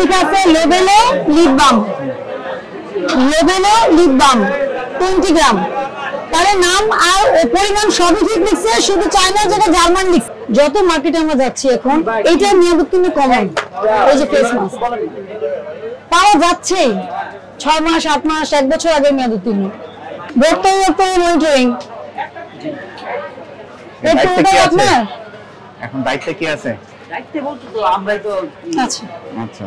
লিখা আছে লেভেলে লিপ বাম, লেভেলে লিপ বাম 20 গ্রাম। তাহলে নাম আর পরিমাণ সবই ঠিক লিখছে, শুধু চায়নার জায়গায় জার্মান লিখছে। যত মার্কেটে আমরা যাচ্ছি এখন এটা মেয়াদ উত্তীর্ণ কমন, এই যে ফেস মাস্ক পাওয়া যাচ্ছে 6 মাস 8 মাস 1 বছর আগে মেয়াদ উত্তীর্ণ। বর্তমানে মনিটরিং আপনার এখন দায়িত্ব কি আছে? দায়িত্ব বলতে তো আমরাই তো। আচ্ছা আচ্ছা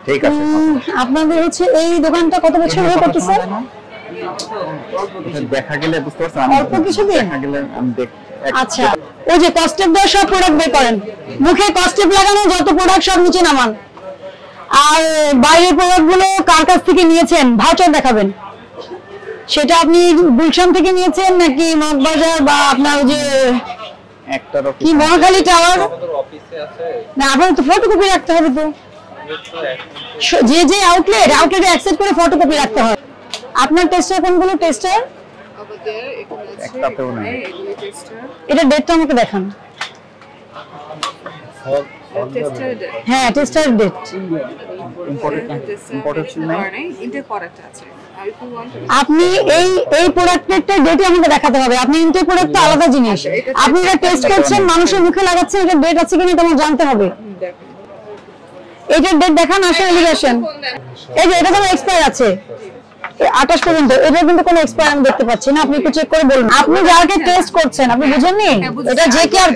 ঠিক আছে। আপনাদের হচ্ছে এই দোকানটা কত বছর ধরে করতেছেন? দেখা গেলে বুঝতে পারছেন, অল্প কিছুদিন দেখা গেলে আমি দেখ। আচ্ছা ওই যে কস্টেপ দেওয়া সব প্রোডাক্ট বের করেন, মুখে কস্টেপ লাগানো যত প্রোডাক্ট সব নিচে নামান। আর বাইরের প্রোডাক্ট গুলো কার কাছ থেকে নিয়েছেন ভাউচার দেখাবেন, সেটা আপনি গুলশান থেকে নিয়েছেন নাকি মগবাজার বা আপনার যে কি মহাখালী টাওয়ার না, আপনার তো ফটোকপি রাখতে হবে। তো যে যে আউটলেটে অ্যাকসেপ্ট করে ফটোকপি রাখতে হয়। আপনার টেস্টার কোনগুলো? টেস্টার এটা ডেটটা আমাকে দেখান। হ্যাঁ টেস্টার ডেট আপনি এই প্রোডাক্টের ডেট আমাকে দেখাতে হবে। আপনি ইনটেক প্রোডাক্ট আলাদা জিনিস, আপনি এটা টেস্ট করছেন মানুষের মুখে লাগাচ্ছেন, এটা ডেট আছে কিনা এটা আমার জানতে হবে। এইটার ডেট দেখান, আসেন এদিকে আসেন। এই যে এটা তো এক্সপায়ার আছে 28 পর্যন্ত, এটা কিন্তু কোনো এক্সপায়ার আমি দেখতে পাচ্ছি না। আপনি একটু চেক করে বলুন। আপনি যাকে টেস্ট করছেন আপনি বুঝেননি এটা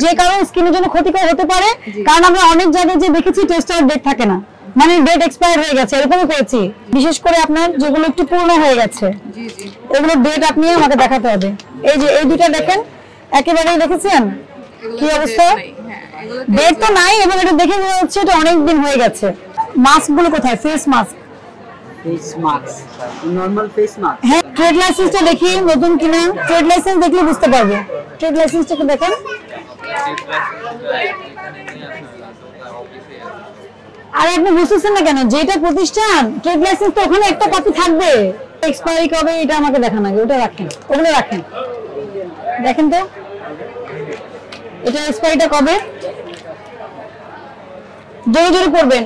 যে কারণে স্কিনের জন্য ক্ষতিকর হতে পারে, কারণ আমরা অনেক জায়গায় যে দেখেছি টেস্টার ডেট থাকে না, মানে ডেট এক্সপায়ার হয়ে গেছে এরকমও পেয়েছি। বিশেষ করে আপনার যেগুলো একটু পুরনো হয়ে গেছে এগুলো ডেট আপনি আমাকে দেখাতে হবে। এই যে এই দুটো দেখেন একেবারেই দেখেছেন কি অবস্থা, ডেট তো নাই এবং এটা দেখে মনে হচ্ছে এটা অনেক দিন হয়ে গেছে। মাস্ক গুলো কোথায়? Face mask, face mask normal face mask. হ্যাঁ ট্রেড লাইসেন্সটা দেখি নতুন কিনা, ট্রেড লাইসেন্স দেখলে বুঝতে পারবো। ট্রেড লাইসেন্সটাকে দেখেন। আর আপনি বুঝতেছেন না কেন? যেটা প্রতিষ্ঠান ট্রেড লাইসেন্স তো ওখানে একটা কপি থাকবে। এক্সপায়ারি কবে এটা আমাকে দেখান আগে, ওটা রাখেন, ওগুলো রাখেন। দেখেন তো এটা এক্সপায়ারিটা কবে, জোরে জোরে পড়বেন।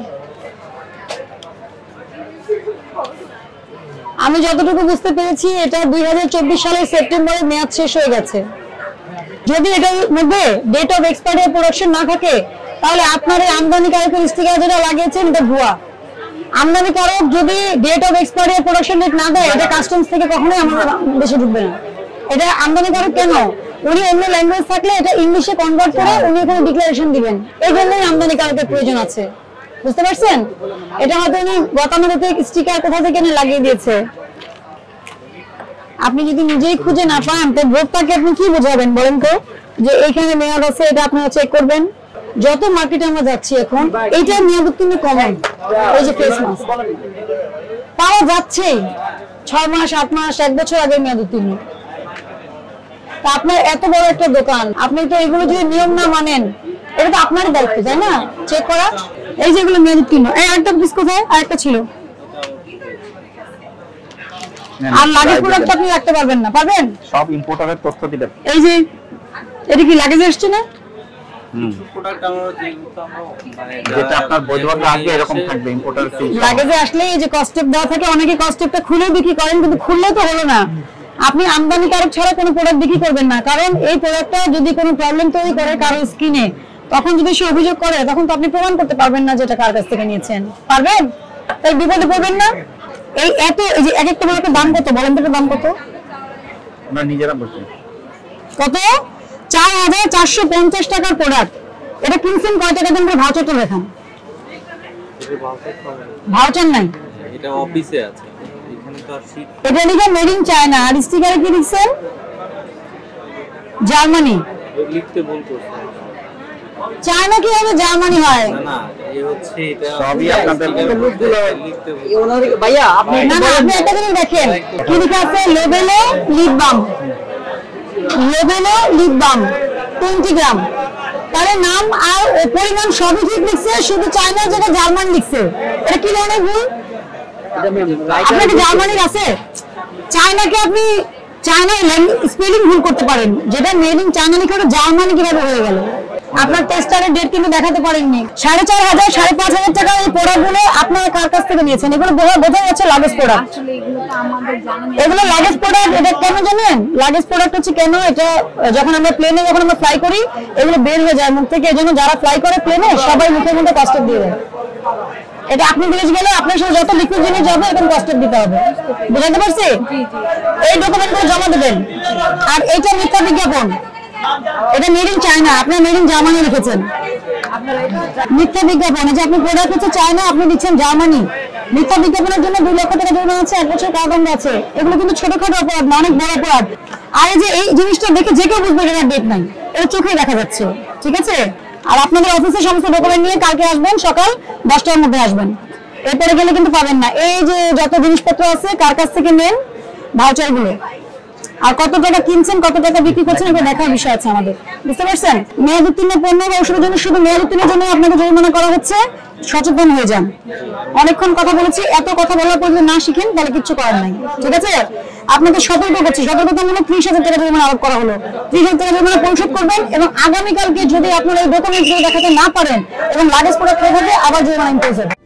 আমি যতটুকু বুঝতে পেরেছি এটা 2024 সালের সেপ্টেম্বরে মেয়াদ শেষ হয়ে গেছে। যদি এটার মধ্যে ডেট অফ এক্সপায়ারি প্রোডাকশন না থাকে তাহলে আপনার এই আমদানিকারকের স্টিকার যেটা লাগিয়েছেন এটা ভুয়া। আমদানিকারক যদি date of expiry production date না দেয় এটা কাস্টমস থেকে কখনোই আমাদের দেশে ঢুকবে না। এটা আমদানিকারক কেন, উনি অন্য ল্যাঙ্গুয়েজ থাকলে এটা ইংলিশে কনভার্ট করে উনি এখানে ডিক্লারেশন দিবেন, এই জন্যই আমদানিকারকের প্রয়োজন আছে। বুঝতে পারছেন? এটা হয়তো উনি গতানুগতিক স্টিকার কোথা থেকে লাগিয়ে দিয়েছে। আপনি যদি নিজেই খুঁজে না পান তো ভোক্তাকে আপনি কি বোঝাবেন বলেন তো, যে এইখানে মেয়াদ আছে এটা আপনারা চেক করবেন। যত মার্কেটে আমরা যাচ্ছি এখন এইটা মেয়াদ উত্তীর্ণ কমন, এই যে ফেস মাস্ক পাওয়া যাচ্ছে 6 মাস 8 মাস 1 বছর আগে মেয়াদ উত্তীর্ণ। তা আপনার এত বড় একটা দোকান, আপনি তো এগুলো যদি নিয়ম না মানেন এটা তো আপনারই দায়িত্ব তাই না চেক করা। এই যে এগুলো মেয়াদ উত্তীর্ণ, এই আরেকটা পিস কোথায়? আরেকটা ছিল। আর লাগেজ প্রোডাক্ট আপনি রাখতে পারবেন না, পারবেন? সব ইম্পোর্টারের তথ্য দিবেন। এই যে এটা কি লাগেজ আসছে না? প্রোডাক্ট আমরা যেটা আপনার বৈধভাবে আসবে এরকম থাকবে ইম্পোর্টার ফি। লাগেজে আসলে এই যে কস্টেপ দেওয়া থাকে, অনেকে কস্টেপটা খুলে বিক্রি করেন কিন্তু খুললে তো হলো না। আপনি আমদানিকারক ছাড়া কোনো প্রোডাক্ট বিক্রি করবেন না, কারণ এই প্রোডাক্টটা যদি কোনো প্রবলেম তৈরি করে কারো স্কিনে, তখন যদি সে অভিযোগ করে তখন তো আপনি প্রমাণ করতে পারবেন না যেটা কার কাছ থেকে নিয়েছেন। পারবেন? তাই বিপদে পড়বেন না। এই এত এই যে এক একটা প্রোডাক্টের দাম কত বলেন তো? দাম কত আমরা নিজেরা বলছি কত? 4450 টাকার প্রোডাক্ট। এটা কিনছেন কয় টাকা দেন? ভাউচারটা দেখান। ভাউচার নাই, এটা অফিসে আছে। এখানে তো আর শীট, এটা লিখে মেড ইন চায়না, আর স্টিকারে কি লিখছেন? জার্মানি। লিখতে ভুল করছে। চায়না কি হবে জার্মানি হয়? না না, এই হচ্ছে এটা সবই আপনাদের লোকগুলো লিখতে ভুল। ওনার ভাইয়া আপনি না না, আপনি একটা জিনিস দেখেন কি লেখা আছে, লেভেলে লিপ বাম, লেভেলে লিপ বাম 20 গ্রাম। তাহলে নাম আর পরিমাণ সবই ঠিক লিখছে, শুধু চায়নার জায়গায় জার্মান লিখছে। এটা কি ধরনের ভুল? আপনার কি জার্মানির আছে? চায়নাকে আপনি চায়না স্পেলিং ভুল করতে পারেন, যেটা মেড ইন চায়না লিখে জার্মানি কিভাবে হয়ে গেল? আপনার টেস্টারের ডেট কিন্তু দেখাতে পারেননি। 4,500 5,500 টাকা এই প্রোডাক্টগুলো আপনারা কার কাছ থেকে নিয়েছেন? এগুলো বোঝা যাচ্ছে লাগেজ প্রোডাক্ট। এগুলো লাগেজ প্রোডাক্ট। এটা কেন জানেন? লাগেজ প্রোডাক্ট হচ্ছে কেন, এটা যখন আমরা প্লেনে যখন আমরা ফ্লাই করি এগুলো বের হয়ে যায় মুখ থেকে, এজন্য যারা ফ্লাই করে প্লেনে সবাই মুখের মধ্যে কষ্ট দিয়ে দেয়। এটা আপনি বিদেশ গেলে আপনার সাথে যত লিকুইড জিনিস যাবে এরকম কষ্ট দিতে হবে। বুঝতে পারছি? এই ডকুমেন্টগুলো জমা দেবেন। আর এটা মিথ্যা বিজ্ঞাপন, এটা মেড ইন চায়না, আপনি মেড ইন জার্মানি লিখেছেন। মিথ্যা বিজ্ঞাপন, এই যে আপনি প্রোডাক্ট হচ্ছে চায়না, আপনি দিচ্ছেন জার্মানি। মিথ্যা বিজ্ঞাপনের জন্য 2 লক্ষ টাকা জরিমানা আছে, 1 বছর কারাদণ্ড আছে। এগুলো কিন্তু ছোটখাটো অপরাধ না, অনেক বড় অপরাধ। আর এই যে এই জিনিসটা দেখে যে কেউ বুঝবে এটা ডেট নাই, এটা চোখেই দেখা যাচ্ছে। ঠিক আছে? আর আপনাদের অফিসে সমস্ত ডকুমেন্ট নিয়ে কালকে আসবেন, সকাল 10টার মধ্যে আসবেন। এরপরে গেলে কিন্তু পাবেন না। এই যে যত জিনিসপত্র আছে কার কাছ থেকে নেন ভাউচার গুলো, আর কত টাকা কিনছেন কত টাকা বিক্রি করছেন এটা দেখার বিষয় আছে আমাদের। বুঝতে পারছেন? মেয়াদ উত্তীর্ণ পণ্য বা ওষুধের জন্য শুধু মেয়াদ উত্তীর্ণের জন্য আপনাকে জরিমানা করা হচ্ছে। সচেতন হয়ে যান। অনেকক্ষণ কথা বলেছি, এত কথা বলার পর যদি না শিখেন তাহলে কিচ্ছু করার নাই। ঠিক আছে? আপনাকে সতর্ক করছি, সতর্কতামূলক 30,000 টাকা জরিমানা আরোপ করা হলো। 30,000 টাকা জরিমানা পরিশোধ করবেন এবং আগামীকালকে যদি আপনারা এই ডকুমেন্টগুলো দেখাতে না পারেন এবং লাগেজ প্রোডাক্ট থাকে আবার জরিমানা ইম্পোজ হবে।